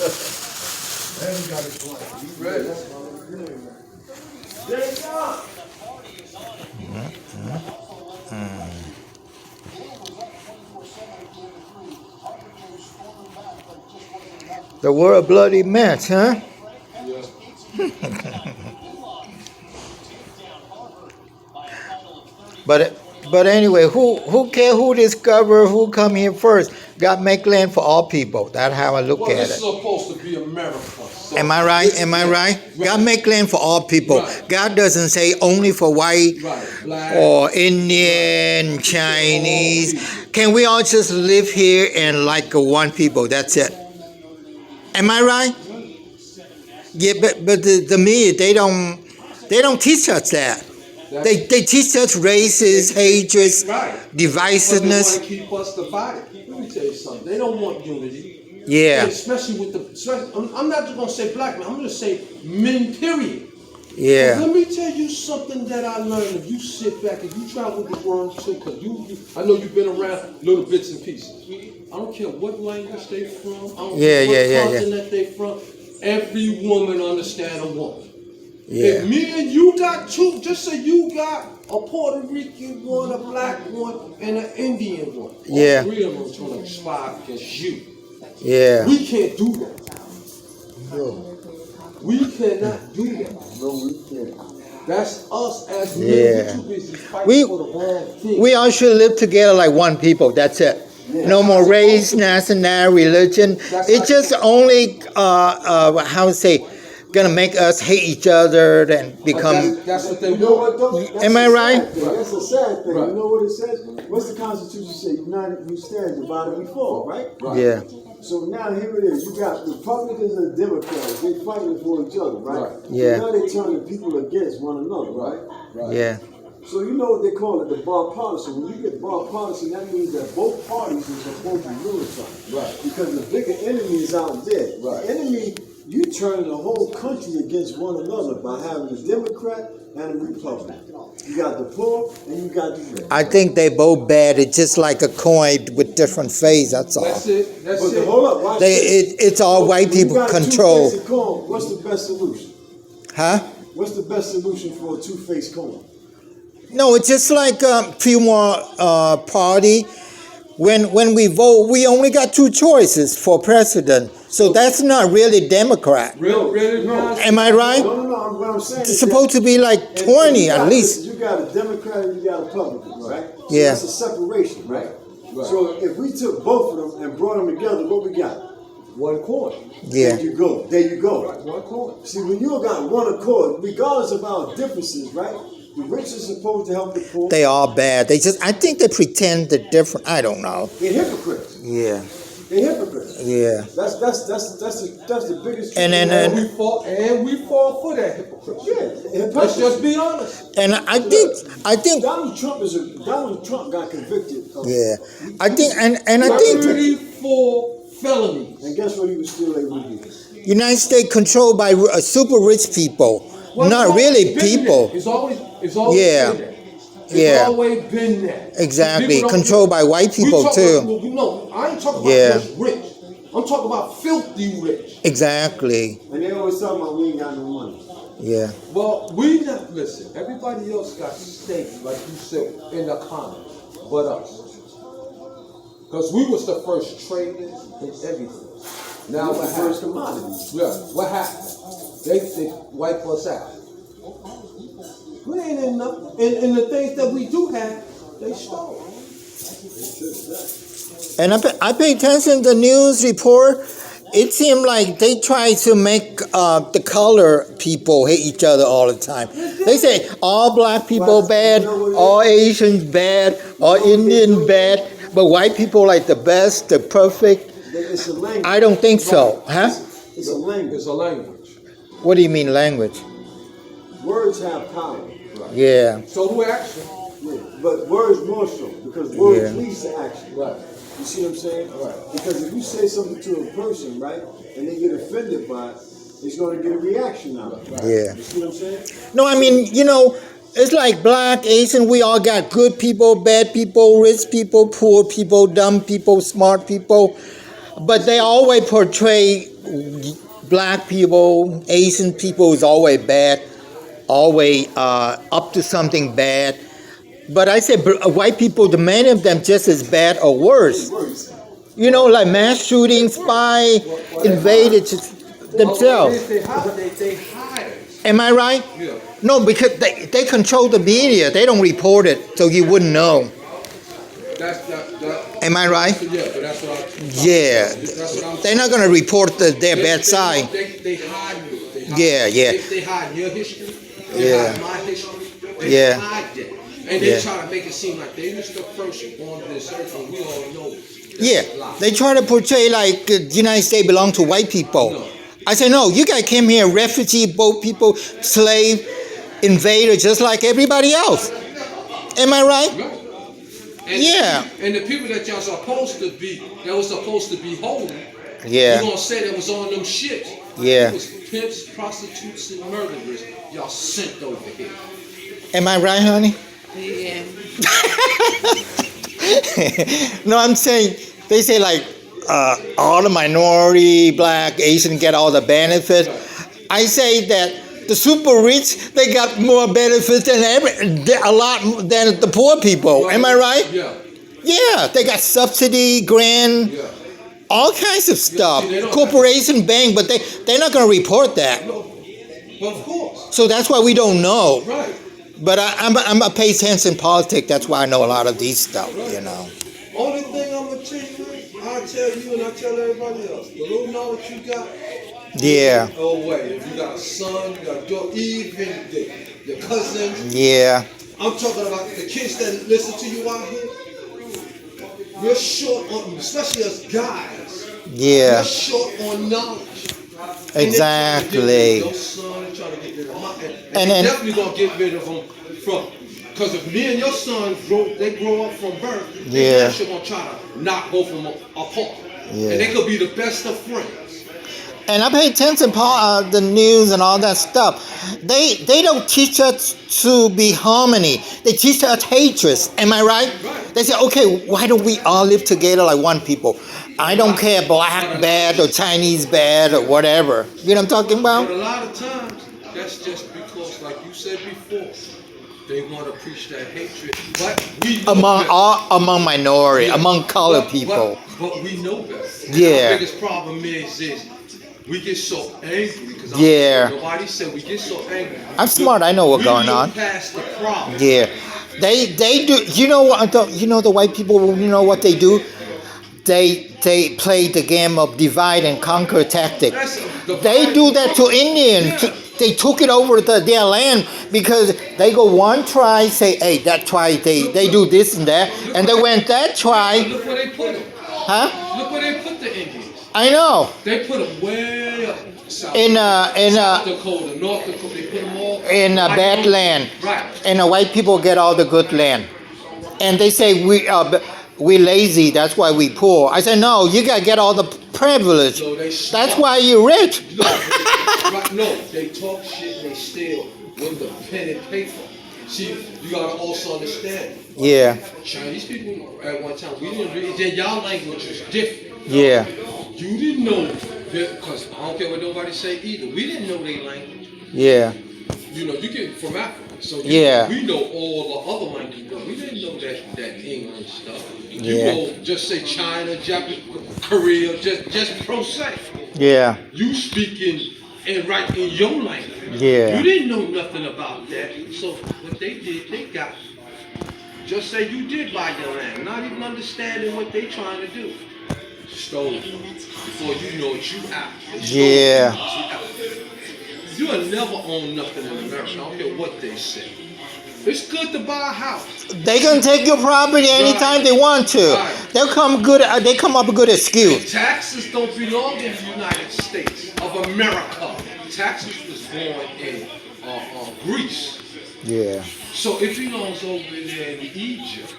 And he got his wife. He's ready. The world bloody mess, huh? But anyway, who care who discover who come here first? God make land for all people. That's how I look at This it. is supposed to be America. So Am I right? Am I right? God make land for all people. Right. God doesn't say only for white Black, or Indian, Chinese. Can we all just live here and like a one people? That's it. Am I right? Yeah, but the media they don't teach us that. They teach us races, hatreds, divisiveness. They want to keep us divided. Let me tell you something. They don't want unity. Yeah. And especially with I'm not just going to say black men. I'm going to say men, period. Yeah. Let me tell you something that I learned. If you sit back and you travel the world too, because I know you've been around little bits and pieces. I don't care what language they from. I don't care what continent they from. Every woman understands a woman. Yeah. If me and you got two, just say you got a Puerto Rican one, a black one, and an Indian one. Yeah. All three of them are trying to conspire against you. Yeah. We can't do that. No. We cannot do that. No, we can't. That's us as men. We're too busy fighting for the wrong thing. We all should live together like one people. That's it. Yeah. No more race, nationality, religion. It's just only how to say, gonna make us hate each other and become. That's what they want. Am I right? That's a sad thing. Right. You know what it says? What's the Constitution say? United we stand, divided we fall. Right? Yeah. So now here it is. You got Republicans and Democrats. They fighting for each other, right? Yeah. So now they turning people against one another, right? Yeah. So you know what they call it, the bipartisan. When you get bipartisan, that means that both parties are supposed to be unified. Right. Because the bigger enemy is out there. Right. The enemy, you turning the whole country against one another by having a Democrat and a Republican. You got the poor and you got the rich. I think they both bad. It's just like a coin with different faces. That's all. That's it. That's but it. Hold up. Watch this. It's all white people control. Coin, what's the best solution? Huh? What's the best solution for a two-faced coin? No, it's just like few more party. When we vote, we only got two choices for president. So that's not really Democrat. Really? No. Am I right? No. What I'm saying it's supposed to be like 20 at least. You got a Democrat and you got a Republican, right? So yeah. That's a separation, right? So if we took both of them and brought them together, what we got? One coin. Yeah. There you go. Right. One coin. See, when you got one accord, regardless of our differences, right? The rich are supposed to help the poor. They are bad. I think they pretend they're different. I don't know. They're hypocrites. Yeah. They're hypocrites. Yeah. That's the biggest. And we fall for that hypocrisy. Yeah. Let's just be honest. And I think Donald Trump got convicted. Yeah. I think 34 felonies. And guess what he was still able to do? United States controlled by super rich people. Not really people. It's always yeah. been there. It's always been there. Exactly. Controlled by white people too. I ain't talking about just rich. I'm talking about filthy rich. Exactly. And they always talk about we ain't got no money. Yeah. Well, listen, everybody else got stakes, like you said, in the economy, but us. Because we was the first traders and everything. Now what happened? First commodities. Yeah, what happened? They wipe us out. We ain't in nothing. And the things that we do have, they stole. And I pay attention to the news report. It seemed like they try to make the color people hate each other all the time. They say all black people bad, all Asians bad, all Indian bad, but white people like the best, the perfect. It's a language. I don't think so. Huh? It's a language. It's a language. What do you mean language? Words have power. Right? Yeah. So do action. Yeah. But words more so, because words leads to action. Right. You see what I'm saying? Right. Because if you say something to a person, right, and they get offended by it, it's going to get a reaction out of it. Right? Yeah. You see what I'm saying? No, I mean, it's like black, Asian, we all got good people, bad people, rich people, poor people, dumb people, smart people. But they always portray black people, Asian people is always bad, always up to something bad. But I say white people, the many of them just as bad or worse. You know, like mass shooting, spy, invaded themselves. They hide. Am I right? Yeah. No, because they control the media. They don't report it, so you wouldn't know. Am I right? Yeah, but that's what I'm Yeah. That's what I'm They're not going to report their bad side. They hide you. Yeah, yeah. They hide your history. They hide my history. They hide that. And they try to make it seem like they was the first on this earth, and we all know. Yeah, they try to portray like the United States belong to white people. No. I say, no, you guys came here, refugee, boat people, slave, invader, just like everybody else. Am I right? And the people that y'all supposed to be, that was supposed to be holy, Yeah. you gonna say that was on them shit. Yeah. It was pimps, prostitutes, and murderers. Y'all sent over here. Am I right, honey? Yeah. No, I'm saying, they say like all the minority, black, Asian get all the benefits. I say that the super rich, they got more benefits than a lot than the poor people. Am I right? Yeah. Yeah, they got subsidy, grant, Yeah. all kinds of stuff. see, they don't- Corporation bank, but they're not going to report that. No. Well, of course. So that's why we don't know. Right. But I'm a pay attention in politics. That's why I know a lot of these stuff, you know. Only thing I'm gonna tell you, I tell you and I tell everybody else, the little knowledge you got, Yeah, oh wait, if you got a son, you got a daughter, even your cousins. yeah, I'm talking about the kids that listen to you out here. You're short on, especially us guys. yeah, You're short on knowledge. exactly. Your son and trying to get rid of mine. And And they're then- definitely gonna get rid of them from. Because if me and your son grow up from birth, Yeah. they're gonna try to knock both of them apart. Yeah. And they could be the best of friends. And I pay attention to the news and all that stuff. They don't teach us to be harmony. They teach us hatred. Am I right? Right. They say, okay, why don't we all live together like one people? I don't care black bad or Chinese bad or whatever. You know what I'm talking about? But a lot of times, that's just because, like you said before, they want to preach that hatred. But we know Among minority, Yeah. among colored people. But we know better. And Yeah. Our biggest problem is we get so angry because Yeah. nobody said we get so angry. I'm smart. I know what's going on. We past the problem. Yeah, they do. You know what? You know the white people. You know what they do? They play the game of divide and conquer tactic. They do that to Indians. They took it over to their land because they go one tribe, say, hey, that tribe, they do this and that. And then when that tribe, Look where they put them. huh? Look where they put the Indians. I know. They put them way up south. South South Dakota, North Dakota, they put them all in right bad on- land. Right. And the white people get all the good land. And they say we lazy, that's why we poor. I said, no, you gotta get all the privilege. So they That's why you're rich. No, they talk shit, they steal with the pen and paper. See, you gotta also understand. Yeah, Chinese people at one time, we didn't read, then y'all language was different. yeah, You didn't know that, because I don't care what nobody say either. We didn't know their language. yeah, You know, you get from Africa, so Yeah. we know all the other languages, but we didn't know that English stuff. You Yeah. know, just say China, Japan, Korea, just pro se. yeah, You speaking and right in your language. Yeah. You didn't know nothing about that. So what they did, they got, just say you did buy your land, not even understanding what they trying to do. Stole it. Before you know it, you out. Yeah. You will never own nothing in America. I don't care what they say. It's good to buy a house. They can take your property anytime they want to. Right. They come up with a good excuse. Taxes don't belong in the United States of America. Taxes was born in Greece. Yeah, So it belongs over there in Egypt.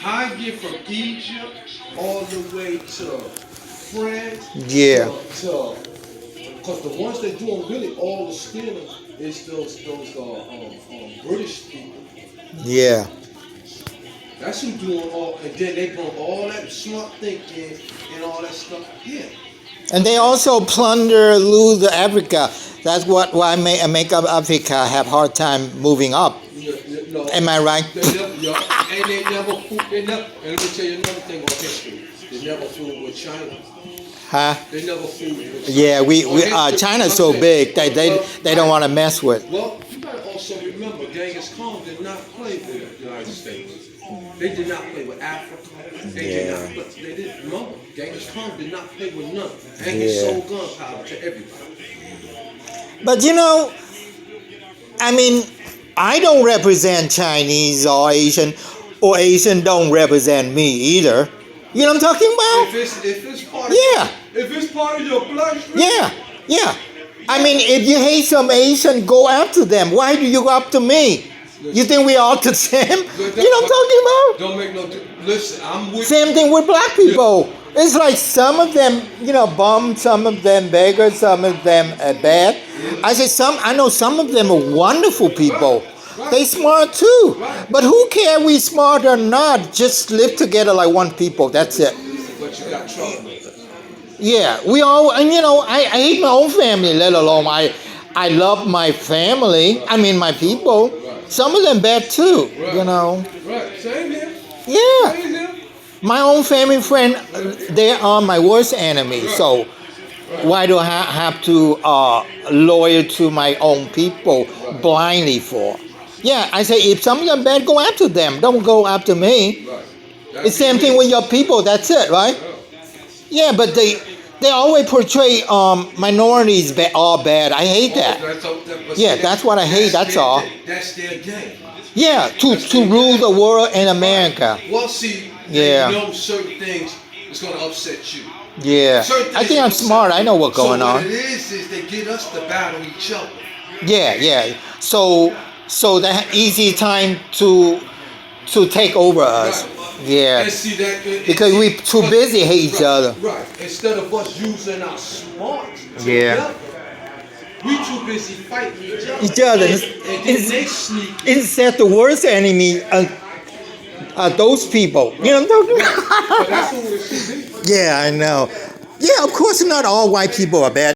How I get from Egypt all the way to France? Yeah. Because the ones that doing really all the stealing is those British people. yeah, That's who doing all, and then they bring all that smart thinking and all that stuff here. And they also plunder, loot Africa. That's why make up Africa have hard time moving up. No, Am I right? They never, and they never fooled. And let me tell you another thing on history. They never fooled with China. Huh? They never fooled with China. Yeah, China's so big they don't want to mess with. Well, you gotta also remember, Genghis Khan did not play with the United States. They did not play with Africa. They didn't. No, Genghis Khan did not play with none. And he sold gunpowder to everybody. But you know, I mean, I don't represent Chinese or Asian don't represent me either. You know what I'm talking about? If it's part of if it's part of your bloodstream. Yeah. I mean, if you hate some Asian, go after them. Why do you go after me? You think we all the same? You know what I'm talking about? Don't make no. Listen, I'm with. Same thing with black people. It's like some of them, bum, some of them beggars, some of them bad. I say I know some of them are wonderful people. They smart too. But who care we smart or not? Just live together like one people. That's it. But you got trouble. Yeah, we all, and I hate my own family, let alone I love my family. I mean, my people. Some of them bad too, Right, same here. Yeah. Same here. My own family friend, they are my worst enemy. So why do I have to loyal to my own people blindly for? Yeah, I say if some of them bad, go after them. Don't go after me. It's the same thing with your people. That's it, right? Yeah, but they always portray minorities all bad. I hate that. Yeah, that's what I hate. That's all. That's their game. Yeah, to rule the world in America. Well, see, they know certain things is going to upset you. Yeah, I think I'm smart. I know what's going on. So what it is they get us to battle each other. Yeah. So that easy time to take over us. Yeah. And see that because we too busy hate each other. Right. Instead of us using our smarts. Yeah. We too busy fighting each other. And then they sneak. Instead, the worst enemy are those people. You know what I'm talking about? But that's what it should be. Yeah, I know. Yeah, of course, not all white people are bad.